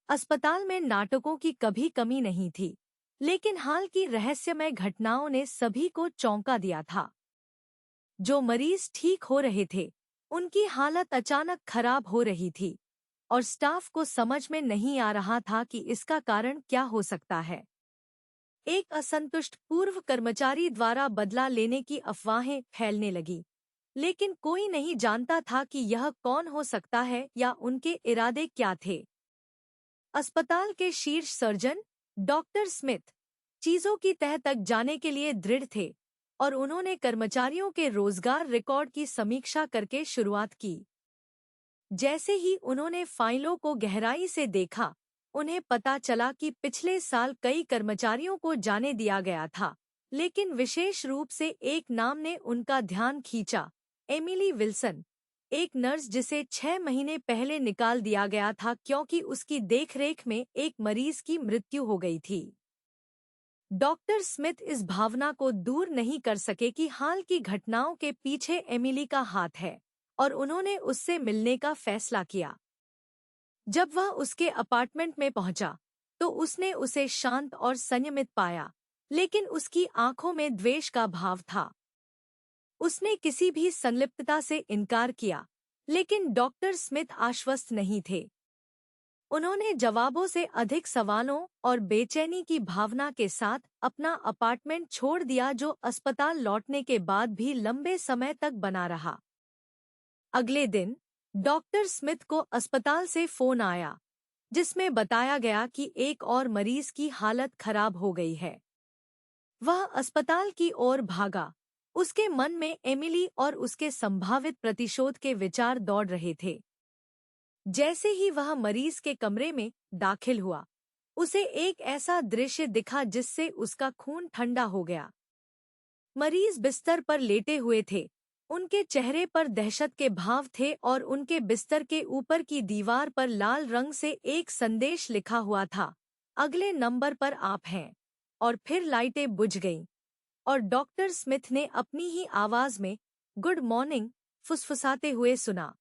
अस्पताल में नाटकों की कभी कमी नहीं थी, लेकिन हाल की रहस्यमय घटनाओं ने सभी को चौंका दिया था। जो मरीज ठीक हो रहे थे, उनकी हालत अचानक खराब हो रही थी और स्टाफ को समझ में नहीं आ रहा था कि इसका कारण क्या हो सकता है। एक असंतुष्ट पूर्व कर्मचारी द्वारा बदला लेने की अफवाहें फैलने लगी, लेकिन कोई नहीं जानता था कि यह कौन हो सकता है या उनके इरादे क्या थे। अस्पताल के शीर्ष सर्जन डॉक्टर स्मिथ चीजों की तह तक जाने के लिए दृढ़ थे और उन्होंने कर्मचारियों के रोजगार रिकॉर्ड की समीक्षा करके शुरुआत की। जैसे ही उन्होंने फाइलों को गहराई से देखा, उन्हें पता चला कि पिछले साल कई कर्मचारियों को जाने दिया गया था, लेकिन विशेष रूप से एक नाम ने उनका ध्यान खींचा, एमिली विल्सन, एक नर्स जिसे 6 महीने पहले निकाल दिया गया था क्योंकि उसकी देखरेख में एक मरीज की मृत्यु हो गई थी। डॉक्टर स्मिथ इस भावना को दूर नहीं कर सके कि हाल की घटनाओं के पीछे एमिली का हाथ है, और उन्होंने उससे मिलने का फैसला किया। जब वह उसके अपार्टमेंट में पहुंचा, तो उसने उसे शांत और संयमित पाया, लेकिन उसकी आंखों में द्वेष का भाव था। उसने किसी भी संलिप्तता से इनकार किया, लेकिन डॉक्टर स्मिथ आश्वस्त नहीं थे। उन्होंने जवाबों से अधिक सवालों और बेचैनी की भावना के साथ अपना अपार्टमेंट छोड़ दिया, जो अस्पताल लौटने के बाद भी लंबे समय तक बना रहा। अगले दिन डॉक्टर स्मिथ को अस्पताल से फोन आया, जिसमें बताया गया कि एक और मरीज की हालत खराब हो गई है। वह अस्पताल की ओर भागा। उसके मन में एमिली और उसके संभावित प्रतिशोध के विचार दौड़ रहे थे। जैसे ही वह मरीज के कमरे में दाखिल हुआ, उसे एक ऐसा दृश्य दिखा जिससे उसका खून ठंडा हो गया। मरीज बिस्तर पर लेटे हुए थे, उनके चेहरे पर दहशत के भाव थे और उनके बिस्तर के ऊपर की दीवार पर लाल रंग से एक संदेश लिखा हुआ था, अगले नंबर पर आप हैं। और फिर लाइटें बुझ गईं और डॉक्टर स्मिथ ने अपनी ही आवाज में गुड मॉर्निंग फुसफुसाते हुए सुना।